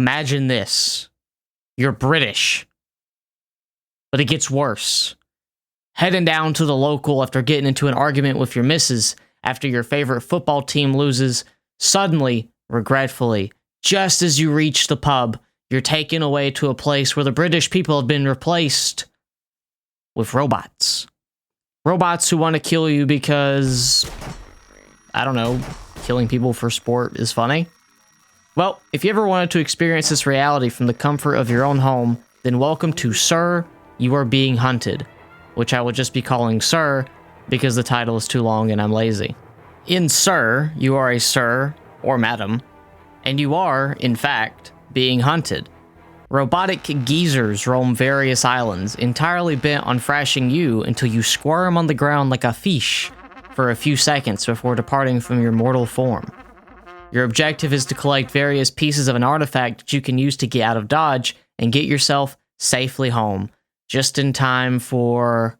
Imagine this. You're British. But it gets worse. Heading down to the local after getting into an argument with your missus after your favorite football team loses, suddenly, regretfully, just as you reach the pub, you're taken away to a place where the British people have been replaced with robots. Robots who want to kill you because, I don't know, killing people for sport is funny. Well, if you ever wanted to experience this reality from the comfort of your own home, then welcome to Sir, You Are Being Hunted, which I would just be calling Sir because the title is too long and I'm lazy. In Sir, you are a sir or madam, and you are, in fact, being hunted. Robotic geezers roam various islands, entirely bent on thrashing you until you squirm on the ground like a fish for a few seconds before departing from your mortal form. Your objective is to collect various pieces of an artifact that you can use to get out of Dodge and get yourself safely home, just in time for...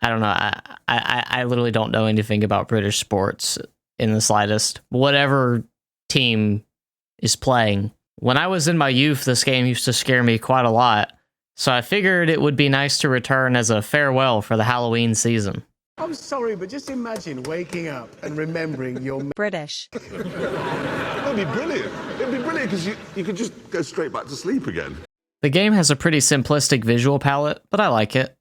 I don't know, I literally don't know anything about British sports in the slightest. Whatever team is playing. When I was in my youth, this game used to scare me quite a lot, so I figured it would be nice to return as a farewell for the Halloween season. I'm sorry, but just imagine waking up and remembering you're British. That'd be brilliant. It'd be brilliant because you could just go straight back to sleep again. The game has a pretty simplistic visual palette, but I like it.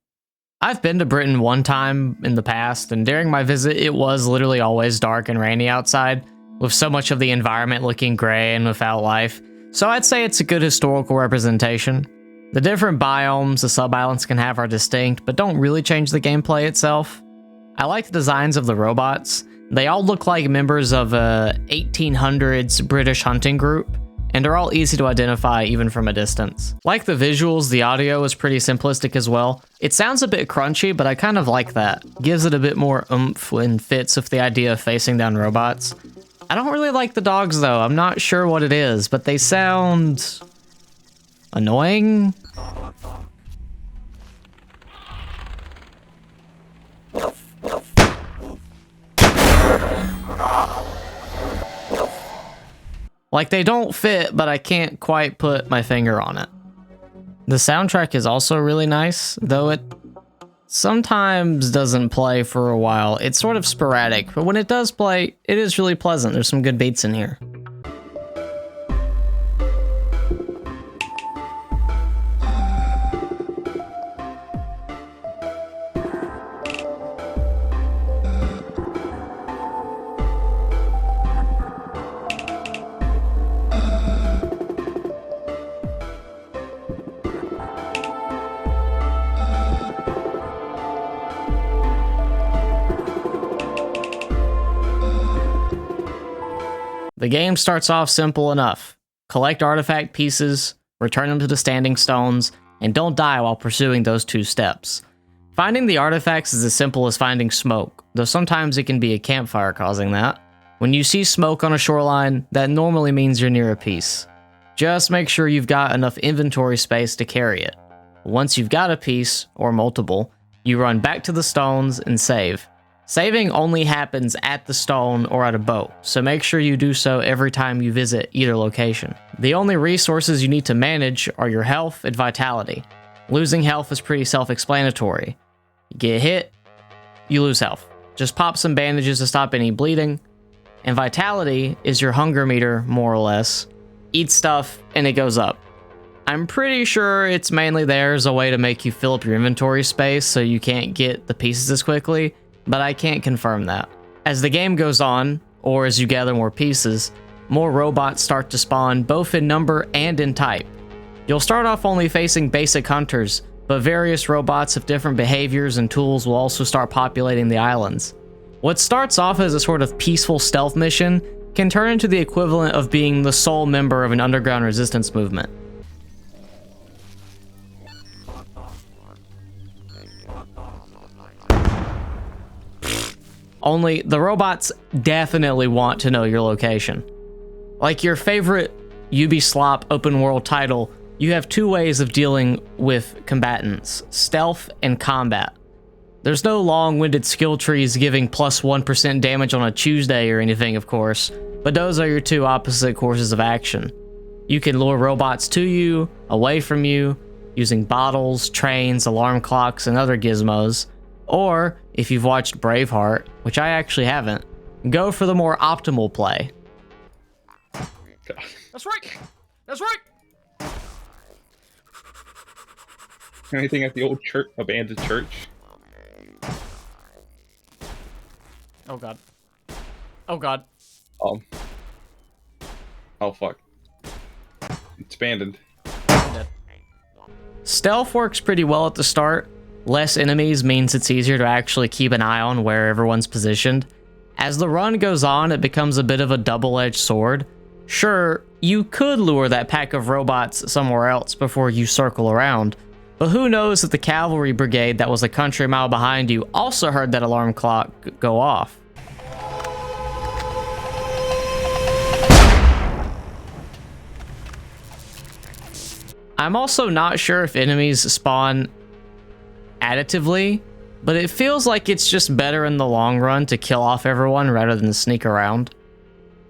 I've been to Britain one time in the past, and during my visit, it was literally always dark and rainy outside, with so much of the environment looking gray and without life, so I'd say it's a good historical representation. The different biomes the sub-islands can have are distinct, but don't really change the gameplay itself. I like the designs of the robots. They all look like members of a 1800s British hunting group, and are all easy to identify even from a distance. Like the visuals, the audio is pretty simplistic as well. It sounds a bit crunchy, but I kind of like that. Gives it a bit more oomph and fits with the idea of facing down robots. I don't really like the dogs though, I'm not sure what it is, but they sound... annoying? Like, they don't fit, but I can't quite put my finger on it. The soundtrack is also really nice, though it sometimes doesn't play for a while. It's sort of sporadic, but when it does play, it is really pleasant. There's some good beats in here. The game starts off simple enough. Collect artifact pieces, return them to the standing stones, and don't die while pursuing those two steps. Finding the artifacts is as simple as finding smoke, though sometimes it can be a campfire causing that. When you see smoke on a shoreline, that normally means you're near a piece. Just make sure you've got enough inventory space to carry it. Once you've got a piece, or multiple, you run back to the stones and save. Saving only happens at the stone or at a boat, so make sure you do so every time you visit either location. The only resources you need to manage are your health and vitality. Losing health is pretty self-explanatory. You get hit, you lose health. Just pop some bandages to stop any bleeding. And vitality is your hunger meter, more or less. Eat stuff, and it goes up. I'm pretty sure it's mainly there as a way to make you fill up your inventory space so you can't get the pieces as quickly, but I can't confirm that. As the game goes on, or as you gather more pieces, more robots start to spawn both in number and in type. You'll start off only facing basic hunters, but various robots of different behaviors and tools will also start populating the islands. What starts off as a sort of peaceful stealth mission can turn into the equivalent of being the sole member of an underground resistance movement. Only, the robots definitely want to know your location. Like your favorite Ubisoft open world title, you have two ways of dealing with combatants, stealth and combat. There's no long-winded skill trees giving plus 1% damage on a Tuesday or anything, of course, but those are your two opposite courses of action. You can lure robots to you, away from you, using bottles, trains, alarm clocks, and other gizmos. Or, if you've watched Braveheart, which I actually haven't, go for the more optimal play. God. That's right! That's right! Anything at the old church, abandoned church? Oh god. Oh god. Oh fuck. It's abandoned. Stealth works pretty well at the start. Less enemies means it's easier to actually keep an eye on where everyone's positioned. As the run goes on, it becomes a bit of a double-edged sword. Sure, you could lure that pack of robots somewhere else before you circle around, but who knows if the cavalry brigade that was a country mile behind you also heard that alarm clock go off. I'm also not sure if enemies spawn additively, but it feels like it's just better in the long run to kill off everyone rather than sneak around.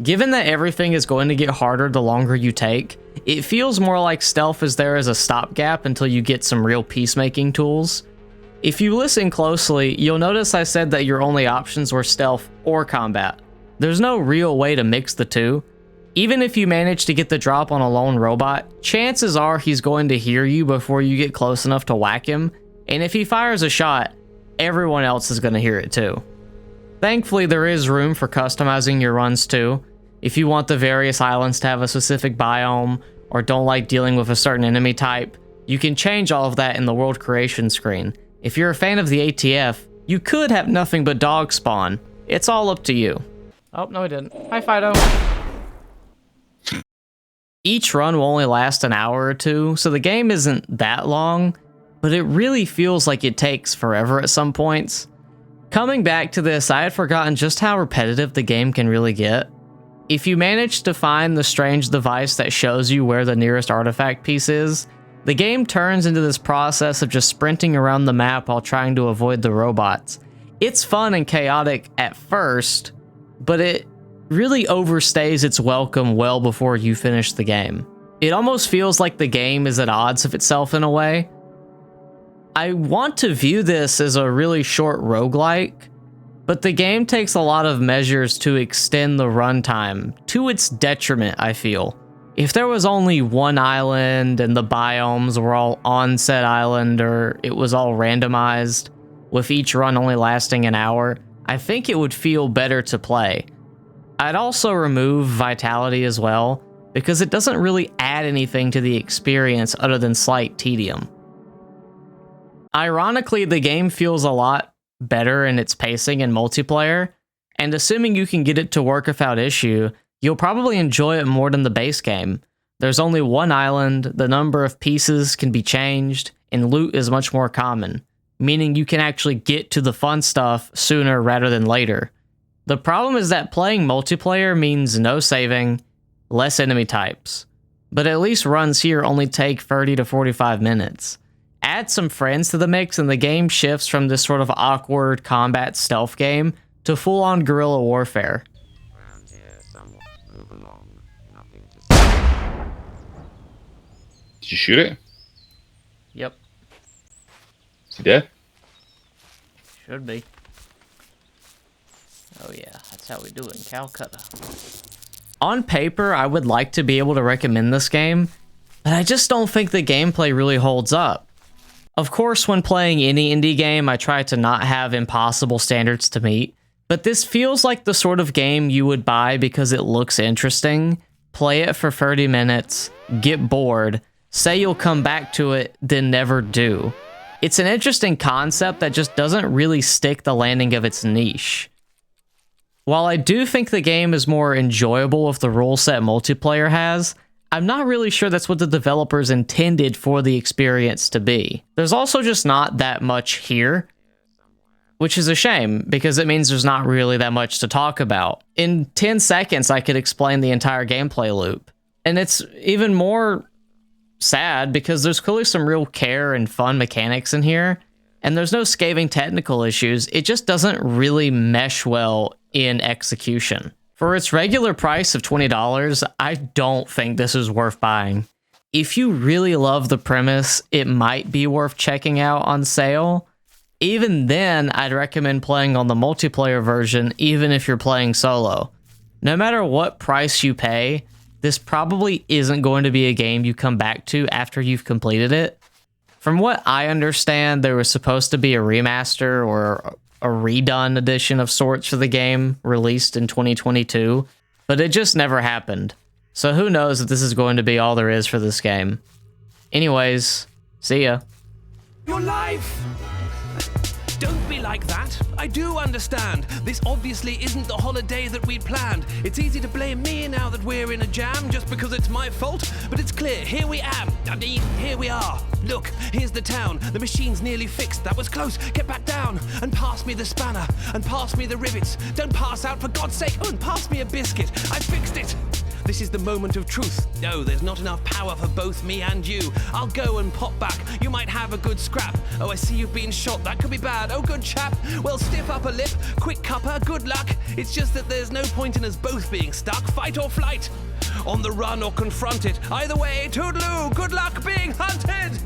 Given that everything is going to get harder the longer you take, it feels more like stealth is there as a stopgap until you get some real peacemaking tools. If you listen closely, you'll notice I said that your only options were stealth or combat. There's no real way to mix the two. Even if you manage to get the drop on a lone robot, chances are he's going to hear you before you get close enough to whack him, and if he fires a shot, everyone else is going to hear it too. Thankfully, there is room for customizing your runs too. If you want the various islands to have a specific biome, or don't like dealing with a certain enemy type, you can change all of that in the world creation screen. If you're a fan of the ATF, you could have nothing but dog spawn. It's all up to you. Oh, no I didn't. Hi, Fido. Each run will only last an hour or two, so the game isn't that long, but it really feels like it takes forever at some points. Coming back to this, I had forgotten just how repetitive the game can really get. If you manage to find the strange device that shows you where the nearest artifact piece is, the game turns into this process of just sprinting around the map while trying to avoid the robots. It's fun and chaotic at first, but it really overstays its welcome well before you finish the game. It almost feels like the game is at odds with itself in a way. I want to view this as a really short roguelike, but the game takes a lot of measures to extend the runtime, to its detriment, I feel. If there was only one island and the biomes were all on said island, or it was all randomized, with each run only lasting an hour, I think it would feel better to play. I'd also remove vitality as well, because it doesn't really add anything to the experience other than slight tedium. Ironically, the game feels a lot better in its pacing in multiplayer, and assuming you can get it to work without issue, you'll probably enjoy it more than the base game. There's only one island, the number of pieces can be changed, and loot is much more common, meaning you can actually get to the fun stuff sooner rather than later. The problem is that playing multiplayer means no saving, less enemy types, but at least runs here only take 30 to 45 minutes. Add some friends to the mix and the game shifts from this sort of awkward combat stealth game to full-on guerrilla warfare. Did you shoot it? Yep. Is he dead? Should be. Oh yeah, that's how we do it in Calcutta. On paper, I would like to be able to recommend this game, but I just don't think the gameplay really holds up. Of course, when playing any indie game, I try to not have impossible standards to meet, but this feels like the sort of game you would buy because it looks interesting, play it for 30 minutes, get bored, say you'll come back to it, then never do. It's an interesting concept that just doesn't really stick the landing of its niche. While I do think the game is more enjoyable with the rule set multiplayer has, I'm not really sure that's what the developers intended for the experience to be. There's also just not that much here, which is a shame, because it means there's not really that much to talk about. In 10 seconds, I could explain the entire gameplay loop. And it's even more sad because there's clearly some real care and fun mechanics in here, and there's no scathing technical issues. It just doesn't really mesh well in execution. For its regular price of $20, I don't think this is worth buying. If you really love the premise, it might be worth checking out on sale. Even then, I'd recommend playing on the multiplayer version, even if you're playing solo. No matter what price you pay, this probably isn't going to be a game you come back to after you've completed it. From what I understand, there was supposed to be a remaster or a redone edition of sorts for the game released in 2022, but it just never happened. So who knows if this is going to be all there is for this game. Anyways, see ya. Your life! Don't be like that. I do understand. This obviously isn't the holiday that we'd planned. It's easy to blame me now that we're in a jam just because it's my fault. But it's clear, here we am. I mean, here we are. Look, here's the town. The machine's nearly fixed. That was close. Get back down and pass me the spanner and pass me the rivets. Don't pass out for God's sake. Oh, and pass me a biscuit. I fixed it. This is the moment of truth. No, there's not enough power for both me and you. I'll go and pop back. You might have a good scrap. Oh, I see you've been shot. That could be bad. Oh, good chap. Well, stiff upper lip. Quick cuppa. Good luck. It's just that there's no point in us both being stuck. Fight or flight. On the run or confront it. Either way, toodaloo. Good luck being hunted.